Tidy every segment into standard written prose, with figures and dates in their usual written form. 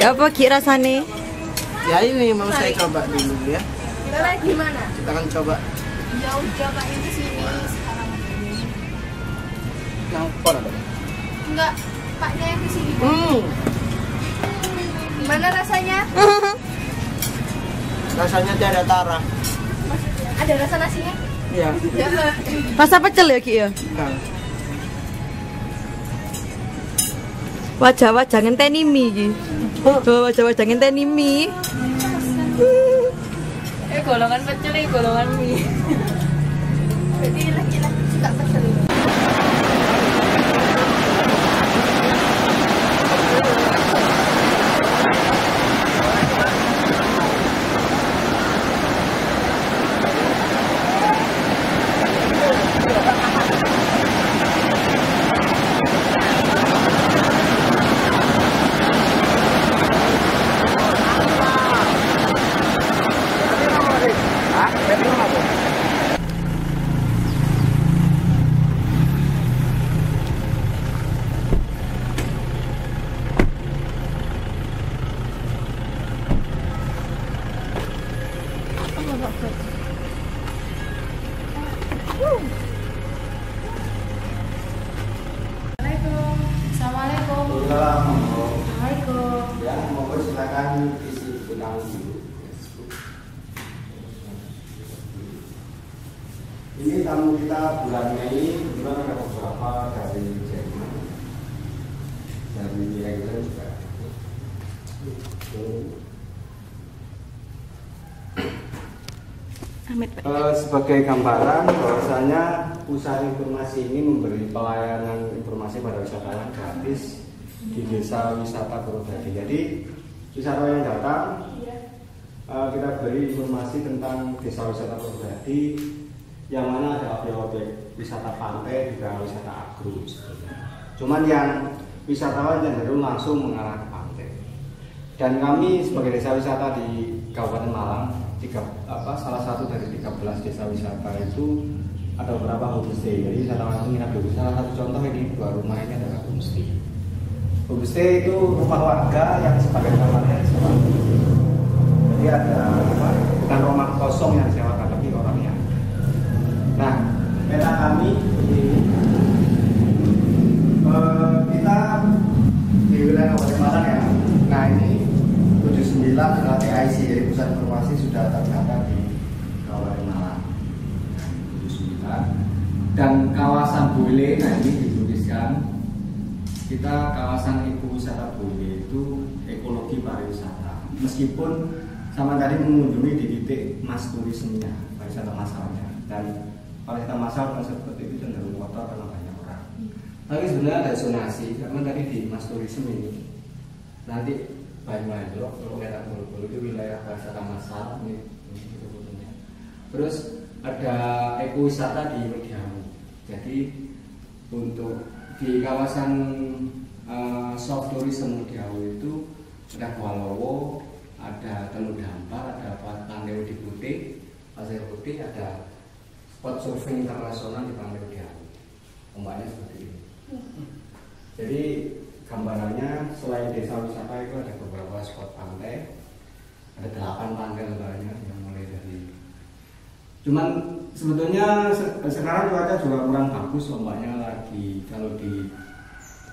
Apa Ki rasane? Ya ini mau saya coba dulu ya. Kita gimana? Kita akan coba. Ya udah Pak ini sini sekarang. Yang pon ada? Enggak, Paknya yang di sini. Gimana rasanya? Rasanya tiada tara. Ada rasa nasinya? Iya. Ya. Rasa pecel ya Ki ya? Nah. Wajah-wajah ngenteni mie iki. Wajah-wajah ngenteni mie. Golongan pecel ini golongan mie. Jadi laki-laki suka pecel. Assalamualaikum. Assalamualaikum. Ya, monggo silakan isi benang dulu. Ini tamu kita bulan Mei, kebetulan ada beberapa dari Jerman, dari England juga. Sebagai gambaran bahwasanya usaha informasi ini memberi pelayanan informasi pada wisatawan gratis di desa wisata Purwodadi. Jadi wisatawan yang datang kita beri informasi tentang desa wisata Purwodadi, yang mana ada objek-objek wisata pantai juga wisata agro. Cuman yang wisatawan cenderung langsung mengarah ke pantai. Dan kami sebagai desa wisata di Kabupaten Malang, salah satu dari 13 desa wisata itu ada beberapa homestay. Jadi wisatawan itu menginap di salah satu contoh ini, dua rumah ini adalah homestay. Homestay itu rumah warga yang sebagai kamarnya disewa. Jadi ada bukan rumah kosong yang disewakan, tapi orangnya. Nah, peta kami ini kita di wilayah Kabupaten Malang ya. Nah ini 79 adalah TIC, jadi pusat informasi sudah terdata di Kabupaten Malang. 79 dan kawasan Bule, nah ini dituliskan kita kawasan ekowisata Bule itu ekologi pariwisata. Meskipun sama tadi mengunjungi di titik mas turismenya, pariwisata masalnya, dan pariwisata masal seperti itu cenderung kotor karena banyak orang. Tapi sebenarnya ada zonasi, karena tadi di mas turisme ini nanti Banyuwangi, kalau kita Bulu itu wilayah pariwisata masal ini fotonya. Terus ada ekowisata di Mediamu. Jadi untuk di kawasan soft tourism Mediamu itu ada Kualowo, ada Teluk Dampar, ada Pantai Udi Putih, Pasir Putih, ada spot surfing internasional di Pantai Mediamu. Ombaknya seperti ini. Jadi gambarannya selain desa wisata itu ada beberapa spot pantai, ada 8 pantai lebarnya yang mulai dari. Cuman sebetulnya sekarang cuaca juga kurang bagus, ombaknya lagi kalau di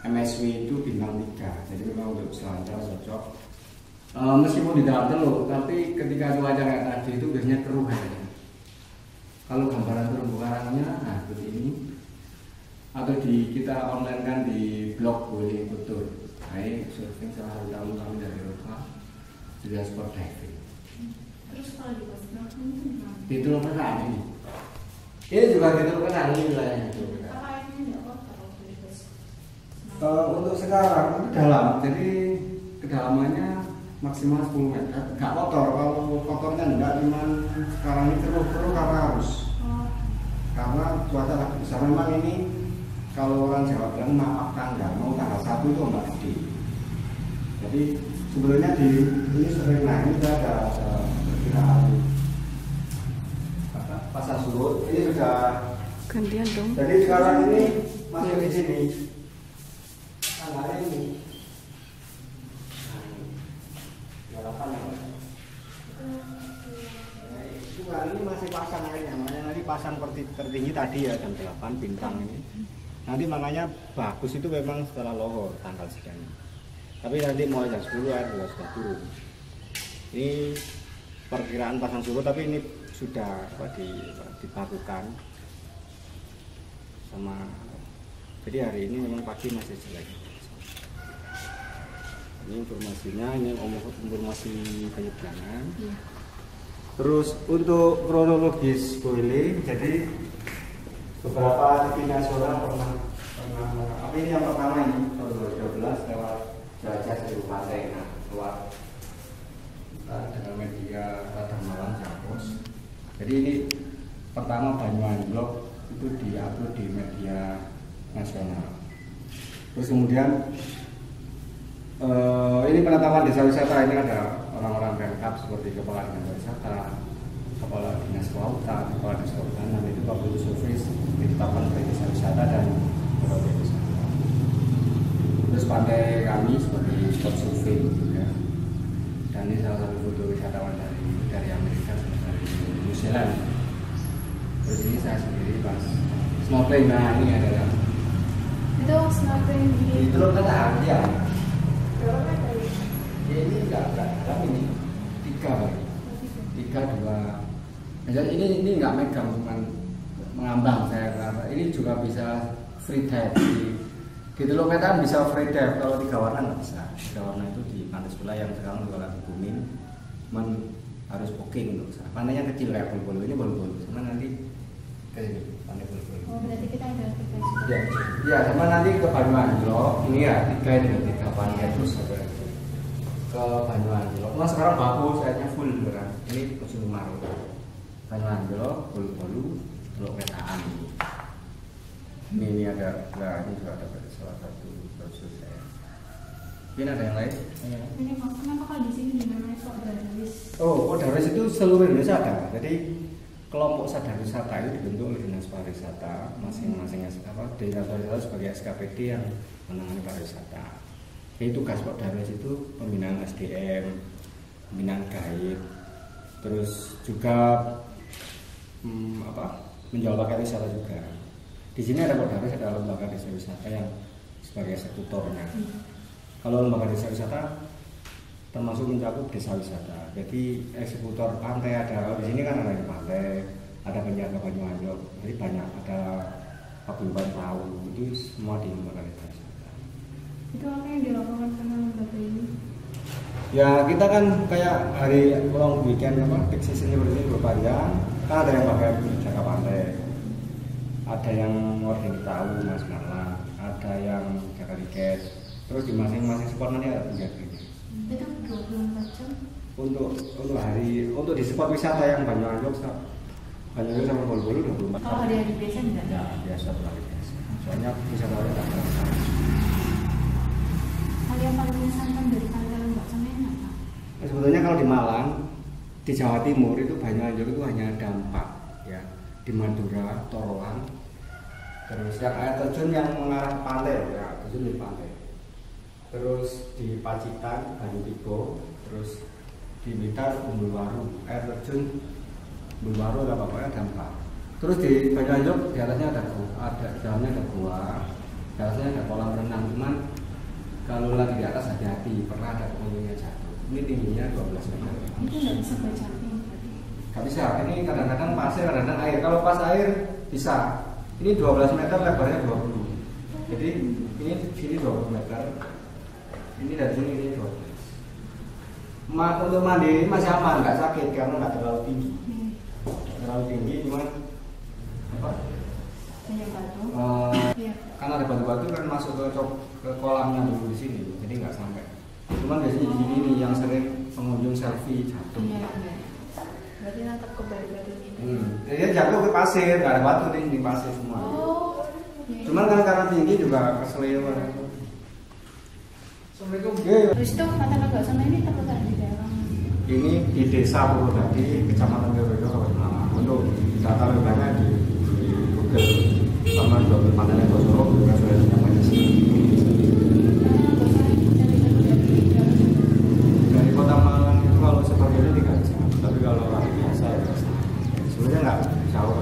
MSW itu bintang 3, jadi memang untuk selancar cocok. Meskipun di dalam teluk, tapi ketika cuaca kayak tadi itu biasanya keruh aja. Kalau gambaran terumbu karangnya, nah seperti ini. Atau kita online kan di blog boleh betul. Baik, surfing salah satu tamu kami dari Eropa, juga sport diving. Terus kalau di Boston Di Teluk Kenang ini. Ini juga di Teluk Kenang ini wilayahnya. apa ini enggak kotor di Boston? Untuk sekarang itu dalam, jadi kedalamannya maksimal 10 meter. Nggak kotor, kalau kotornya enggak, cuman sekarang ini keruh karena arus. Karena cuaca lagi besar. Memang ini kalau orang Jawa bilang napak tangga, mau tanggal 1 itu ombak gede. Jadi sebenarnya di ini sering naik, ini ada perkiraan pasar surut, ini sudah Gantian dong. jadi sekarang ini masih di sini tanggalnya ini. pasang tertinggi tadi ya jam 8 bintang ini. Nanti makanya bagus itu memang setelah lohor tanggal sekian. Tapi nanti mau jam 10 air sudah turun. Ini perkiraan pasang surut, tapi ini sudah dibakukan sama. Jadi hari ini memang pagi masih jelek. Ini informasinya, ini informasi penyeberangan. Terus untuk kronologis boiling, jadi beberapa TV nasional pernah apa ini yang pertama ini tahun 2012 lewat jelajah seluruh pantai, nah lewat dengan media Radar Malang Japos. Jadi ini pertama Banyuwangi Blog itu diupload di media nasional. Terus kemudian ini penetapan desa wisata, ini ada orang-orang Pemkab seperti Kepala Dinas Wisata, Kepala Dinas Kelautan, Kepala Dinas Kehutanan, itu 40 survei ditetapkan sebagai desa wisata dan berbagai wisata. Terus pantai kami sebagai spot survei ya. Dan ini salah satu foto wisatawan dari Amerika, dari New Zealand. Terus ini saya sendiri pas snorkeling. Nah ini adalah Itu snorkeling di itu loh kata ya. berapa meter? Ya ini enggak, tapi ini 3 Pak. 3, 2. Jadi ini enggak megang, cuman mengambang saya rasa. Ini juga bisa free dive di Teluk Wetan, bisa free dive. Kalau 3 warna nggak bisa. 3 warna itu di pantai sebelah yang sekarang juga lagi booming. Cuman harus booking untuk sana. Pantainya kecil kayak Bulu-Bulu, ini Bulu-Bulu. Sama nanti ke sini, pantai Bulu-Bulu. Oh, berarti kita ada 3 Ya, ya, sama nanti ke Banyuwangi loh. Ini ya 3 ini 3 pantai terus ada ke Banyuwangi loh. Nah sekarang bagus, sayapnya full beneran. Ini musim kemarau. Banyuwangi loh, Bulu-Bulu, Teluk Wetan. Ini ada, nah ini juga ada salah satu brosur saya. Ini ada yang lain? Ini kenapa kalau di sini dinamai kok Darwis? Oh, Darwis itu seluruh Indonesia ada. Jadi kelompok sadar wisata itu dibentuk oleh Dinas Pariwisata, masing-masing Dinas Pariwisata sebagai SKPD yang menangani pariwisata. Jadi tugas Pak Darwis itu pembinaan SDM, pembinaan guide, terus juga menjual paket wisata juga. Di sini ada Pak Darwis, ada lembaga desa wisata yang sebagai eksekutornya. Kalau lembaga desa wisata termasuk mencakup desa wisata. Jadi eksekutor pantai ada di sini kan ada yang pantai, ada penjaga Banyuwangi, jadi banyak, ada paguyuban perahu, itu semua di lembaga desa wisata. Itu apa yang dilakukan sama lembaga ini? Ya kita kan kayak hari long weekend peak season seperti ini berpanjang, kan ada yang pakai jaga pantai, ada yang ngording tahu mas malam, ada yang jaga tiket, terus di masing-masing spot nanti ada penjaganya. Itu 24 jam? Untuk hari, untuk di spot wisata yang Banyuwangi sama Bulu-Bulu 24 jam. Kalau hari-hari biasa enggak? Ya biasa hari biasa. Soalnya wisatawannya tak terasa. Hal yang paling menyesalkan dari pantai Lembak Semen apa? Sebetulnya kalau di Malang, di Jawa Timur itu Banyuwangi itu hanya ada 4 ya. Di Madura, Torolan, terus yang air terjun yang mengarah ke pantai ya, terjun di pantai. Terus di Pacitan, Banyutigo, terus di Blitar, Umbulwaru, air terjun Umbulwaru ada pokoknya ada 4. Terus di Banyuwangi di atasnya ada dalamnya ada gua, di atasnya ada kolam renang. Cuman kalau lagi di atas hati-hati, pernah ada pengunjungnya jatuh. Ini tingginya 12 meter. Itu nggak bisa baca ping. Gak bisa, ini kadang-kadang pasir, kadang-kadang air. Kalau pas air bisa. Ini 12 meter, lebarnya 20. Jadi ini sini 20 meter. Ini dari sini ini 12. Untuk mandi masih aman, nggak sakit karena nggak terlalu tinggi. Terlalu tinggi cuman apa? Banyak batu. Iya. Karena ada batu-batu kan masuk ke kolamnya dulu di sini, jadi nggak sampai. Cuman biasanya di sini nih yang sering pengunjung selfie jatuh. Iya. Berarti nangkep ke batu-batu ini. Jadi jatuh ke pasir, nggak ada batu di pasir semua. Oh. Iya. Cuman kan karena tinggi juga keseleo. Assalamualaikum. Terus itu pantai Lembak Semen ini terletak di daerah. Ini di Desa Purwodadi, Kecamatan Wirjo, Kabupaten Malang. Untuk data lebih banyak di Google. Sama di Pantai Lembak Solo, juga sudah sampai di sini. Dari Kota Malang itu kalau seperti ini 3 jam, tapi kalau hari biasa ya sebenarnya nggak jauh.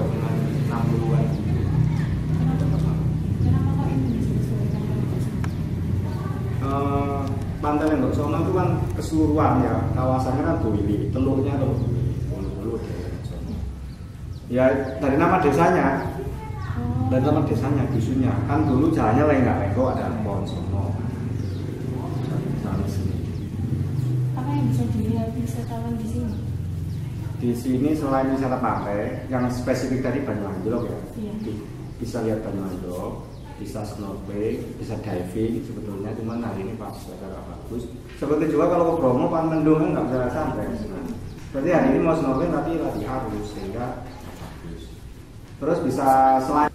Pantai Lenggok Sono itu kan keseluruhan ya, kawasannya kan Boyolali, telurnya Teluk Boyolali. Ya dari nama desanya, dusunnya kan dulu jalannya Lenggok ada pohon sono. Apa yang bisa dilihat wisatawan di sini? Di sini selain wisata pantai, yang spesifik tadi Banyuwangi ya, Iya. bisa lihat Banyuwangi, bisa snorkeling, bisa diving sebetulnya, cuman hari ini pas cuaca bagus. Seperti juga kalau ke Bromo, Pan Mendung kan nggak bisa sampai. Berarti hari ini mau snorkeling tapi lagi arus sehingga bagus. Terus bisa selain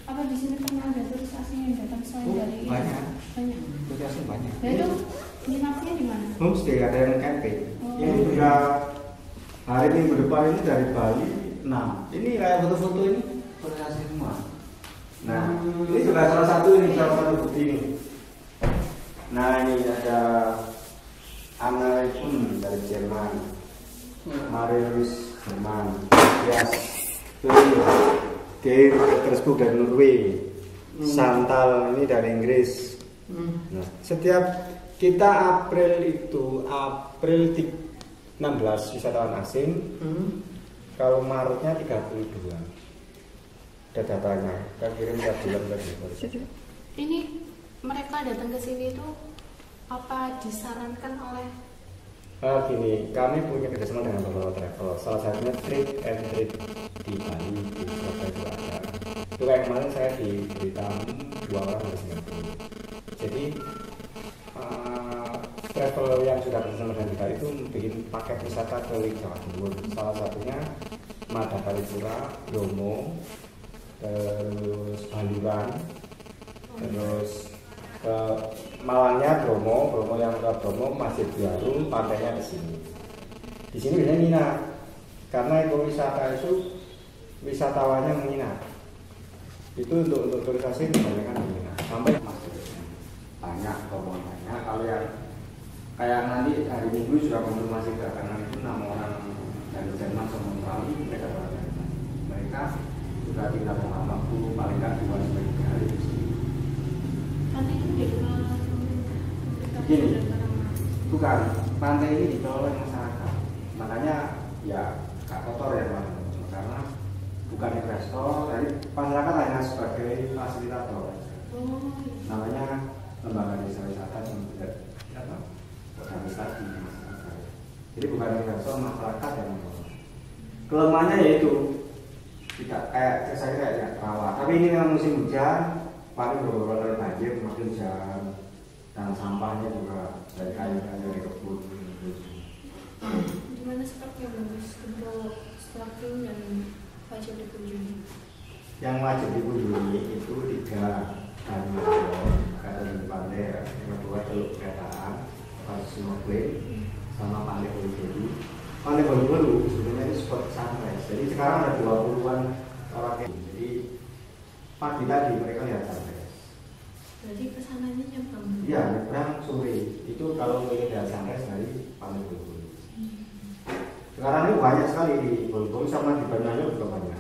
Apa di sini pernah ada turis asing yang datang selain dari banyak. Banyak. Turis asing banyak. Nah itu dinasnya di mana? Homestay ada yang camping. Oh. Ini juga hari minggu depan ini dari Bali. Nah, ini kayak foto-foto ini turis asing semua. Nah, ini juga salah satu bukti ini. Nah, ini ada Anna pun dari Jerman, Marius Jerman, Yes, Geir Petersburg dari Norway, Santal ini dari Inggris. Nah, setiap kita April 16 wisatawan asing, kalau Maretnya 32. Ada datanya, kita kirim tiap bulan lagi. Ini mereka datang ke sini itu apa disarankan oleh? Gini, kami punya kerjasama dengan beberapa travel. Salah satunya Trip and Trip di Bali, di Surabaya juga ada. Itu kayak kemarin saya diberi tamu 2 orang dari Singapura. Jadi travel yang sudah bersama dengan kita itu bikin paket wisata ke Jawa Timur. Salah satunya Madagoripura, Bromo, terus Baluran, terus ke Malangnya Bromo yang ke Bromo, Masjid Biarum, pantainya ke sini. Di sini biasanya minat, karena ekowisata itu wisatawannya minat. Itu untuk turis asing kebanyakan minat. Sampai banyak rombongannya. Kalau yang kayak nanti hari Minggu sudah konfirmasi kedatangan itu 6 orang dari Jerman sama Australia, mereka sudah tinggal selama waktu paling nggak 2-3 hari di sini. Pantai itu dikenal Gini, bukan, pantai ini dikelola oleh masyarakat, makanya ya gak kotor ya Pak, karena bukan investor, jadi masyarakat hanya sebagai fasilitator. Namanya lembaga desa wisata yang tidak organisasi masyarakat. Jadi bukan investor, masyarakat yang mengelola. Kelemahannya yaitu tidak saya kayak rawa, tapi ini memang musim hujan, paling beberapa kali banjir, makin hujan. Dan sampahnya juga dari kayu-kayu dari kebun. Di mana spot yang bagus untuk snorkeling dan wajib dikunjungi? Yang wajib dikunjungi itu 3 Banyuwangi, kata di pantai, yang kedua Teluk Ketaan, snorkeling, sama Pantai Boyolali. Pantai Boyolali sebenarnya ini spot sunrise. Jadi sekarang ada 20-an orang. Jadi pagi tadi mereka lihat sunrise. Berarti kesananya nyebrang? Iya, nyebrang sore. Itu kalau ingin lihat sunrise dari Pantai Boyolali. Sekarang ini banyak sekali di Boyolali sama di Banyuwangi juga banyak.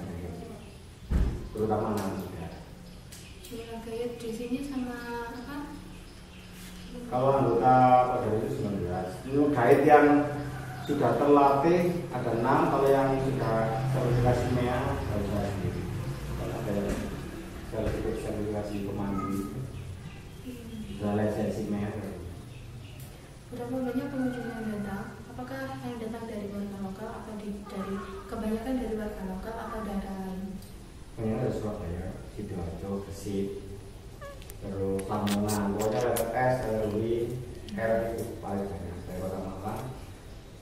Terutama anak muda. Jumlah gayet di sini sama apa? Kalau anggota pada itu 19. Itu guide yang sudah terlatih ada 6. Kalau yang sudah sertifikasi MEA harus saya sendiri. Kalau ada sertifikasi pemandu, sudah lisensi MEA. Berapa banyak pengunjung yang datang? Apakah yang datang dari warga lokal atau dari kebanyakan dari warga lokal atau daerah lain? Banyak dari Surabaya, Sidoarjo, Gresik, terus Lamongan, pokoknya ada S, ada UI, R itu paling banyak dari Kota Malang,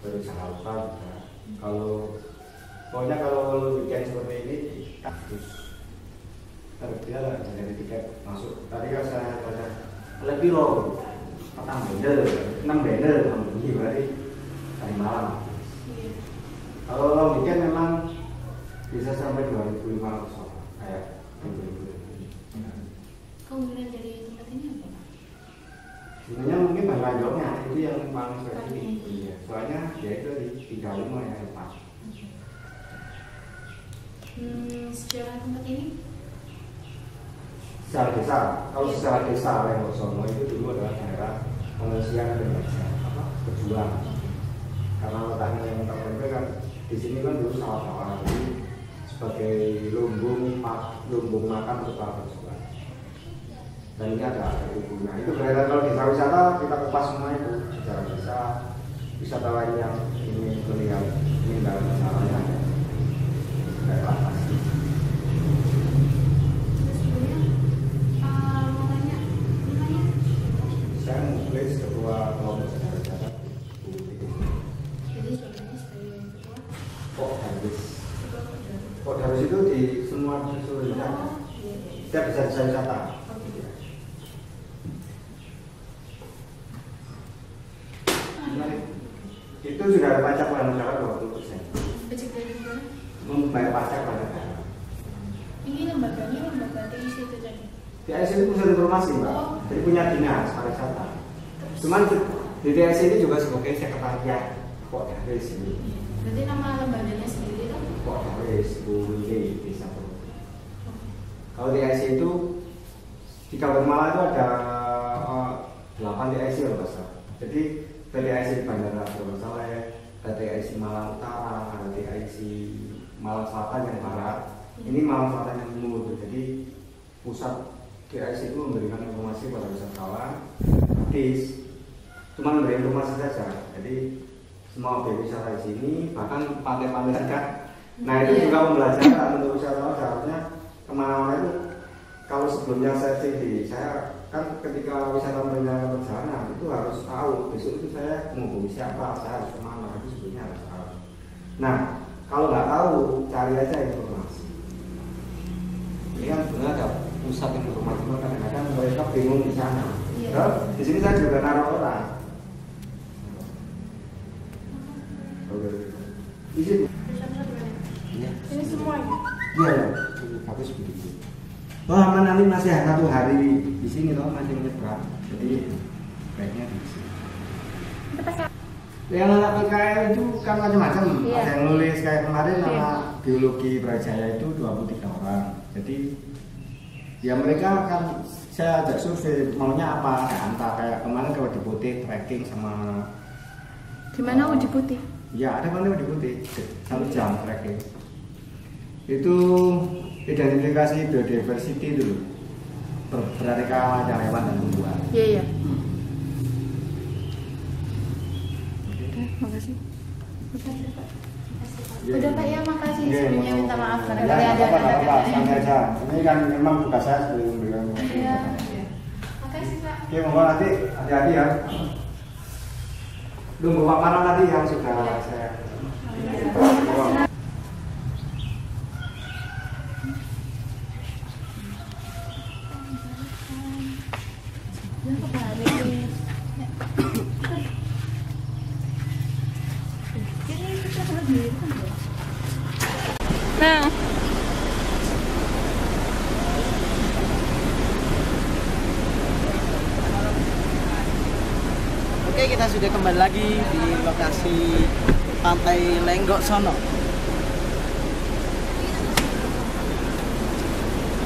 terus Jakarta juga. Pokoknya kalau weekend seperti ini harus terbiasa lah dari tiket masuk. Tadi kan saya baca lebih loh, 6 bender, berarti dari malam. Kalau long weekend memang bisa sampai 2.500 orang, kayak 2.000. Keunggulan dari tempat ini apa? Sebenarnya mungkin banyak itu yang paling spesifik. Iya. Soalnya dia itu di 35 yang lepas. Sejarah tempat ini? Secara desa, kalau secara desa Lenggok Sono itu dulu adalah daerah pengungsian dan berjuang. Karena letaknya yang tertentu kan di sini kan dulu sawah-sawah, jadi sebagai lumbung makan untuk para berjuang. Dan ini ada hubungan. Itu berarti kalau desa wisata kita kupas semua itu secara bisa wisatawan yang ingin melihat ini dalam masalahnya kayak apa sih? Saya mulai sebuah kelompok sejarah darat Kok harus itu di semua seluruh Indonesia. Kita bisa wisata. Itu sudah ada pajak pada negara 20%. Membayar pajak pada negara. Ini lembaganya lembaga TIC itu jadi. TIC itu pusat informasi, Mbak. Jadi punya dinas pariwisata. Cuman di TIC ini juga sebagai sekretariat kok dari sini. Berarti nama lembaganya sendiri kan? Kok dari Bumi Desa Purwokerto. Kalau TIC itu di Kabupaten Malang itu ada 8 TIC kalau nggak salah. Jadi TIC Bandara Abdurrahman Saleh, TIC Malang Utara, ada TIC Malang Selatan yang barat. Ini Malang Selatan yang timur. Jadi pusat TIC itu memberikan informasi pada wisatawan gratis, cuma memberi informasi saja. Jadi semua objek wisata di sini, bahkan pantai-pantai dekat. Nah itu juga pembelajaran untuk wisatawan. Seharusnya kemana-mana itu, kalau sebelumnya saya kan ketika wisata merencanakan perjalanan itu harus tahu besok itu saya menghubungi siapa, saya harus kemana, itu sebetulnya harus tahu. Nah kalau nggak tahu, cari aja informasi. Ini kan sebenarnya ada pusat informasi, kadang-kadang mereka bingung di sana. Di sini saya juga naruh orang. Di sini. Ini semuanya. Iya, bagus begitu. Aman nanti masih 1 hari di sini loh, masih menyeberang. Jadi baiknya di sini. Yang anak PKL itu kan macam-macam. Ada yang nulis kayak kemarin anak biologi Brawijaya itu 23 orang. Jadi ya mereka kan saya ajak survei maunya apa, entah kayak kemarin ke Wadi Putih trekking sama. Di mana Wadi Putih? Ya ada mana Wadi Putih 1 jam trekking. Itu identifikasi biodiversity dulu, beraneka macam hewan dan tumbuhan. Iya. Makasih. Udah Pak ya, makasih. Sebelumnya minta maaf karena Ya, ada apa, santai aja. Ini kan memang tugas saya sebagai memberikan. Iya. Makasih Pak. Oke, monggo nanti hati-hati ya. Tunggu makanan nanti yang sudah saya. Nah. Oke, kita sudah kembali lagi di lokasi Pantai Lenggok sono.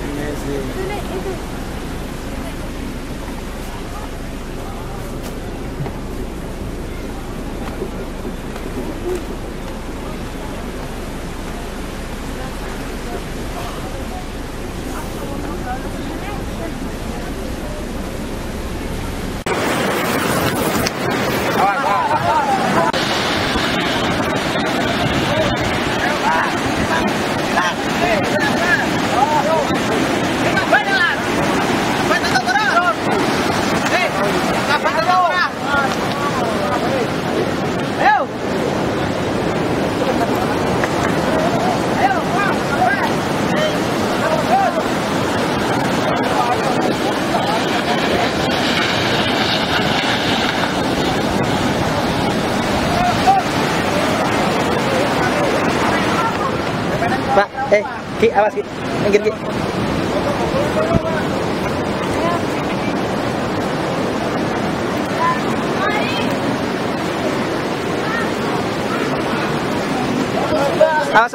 Ini sih. Pak, Ki, awas Ki, minggir Ki. Awas.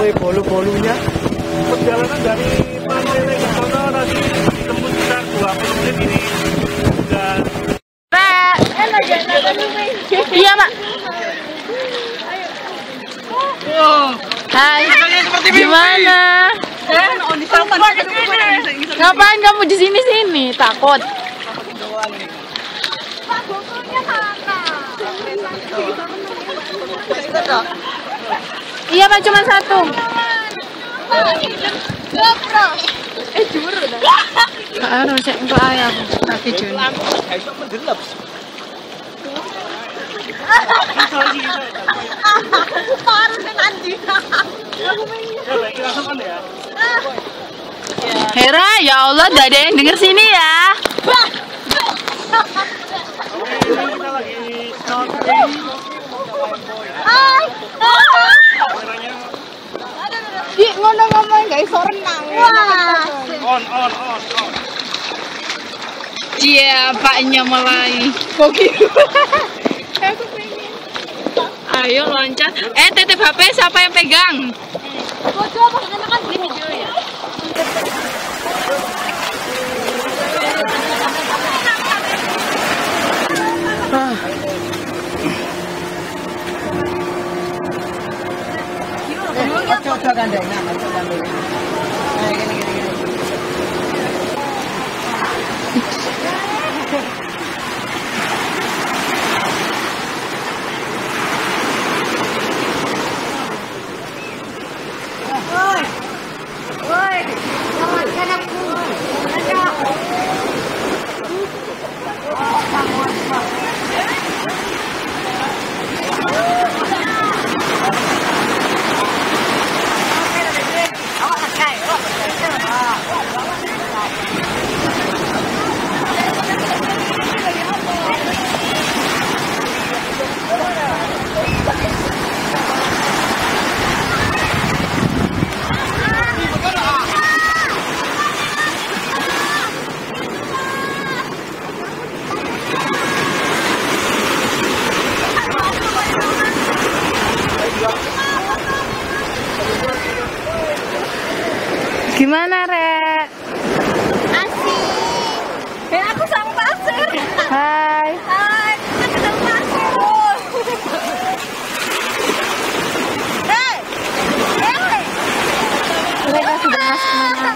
melalui bolu-bolunya. Perjalanan dari Pantai Legasono nanti ditempuh sekitar 20 menit ini. Dan Iya, Mak. Hai. Gimana? Ngapain kamu di sini? Takut. Iya, Pak, cuma satu. Juru dah. Harus cek untuk ayam. Tapi juru. Hera, ya Allah, gak ada yang denger sini ya. kita lagi snorkeling. Di ngono ngomong gak iso renang. On. Iya, paknya mulai. Koki. Aku pengen. Ayo loncat. Titip HP siapa yang pegang? Coba kan gini video ya. Coba gandengnya, coba gandengnya. Nah, gini. Gimana, Rek? Asik. Aku sama pasir. Hai. Hai, kita sama pasir. Mereka sudah masuk mana?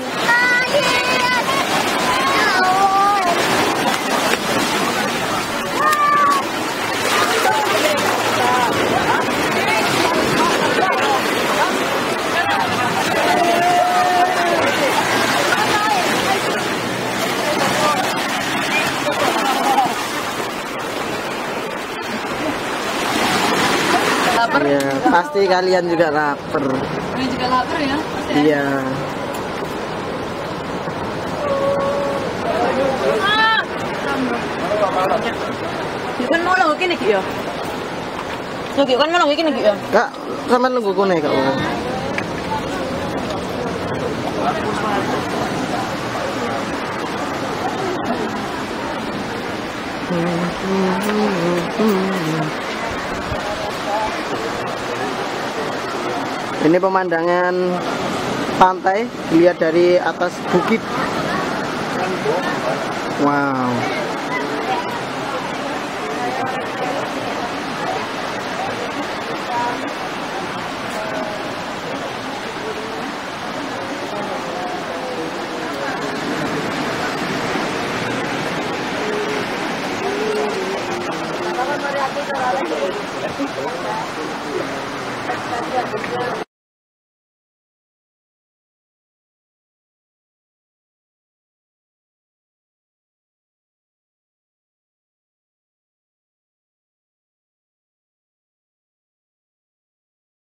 Lapar? Ya, pasti kalian juga lapar. Kalian juga lapar ya? Iya. Kan mau lo gini ya? So, kan mau lo gini ya? Kak, sama nunggu kune kak. Ini pemandangan pantai dilihat dari atas bukit. Wow.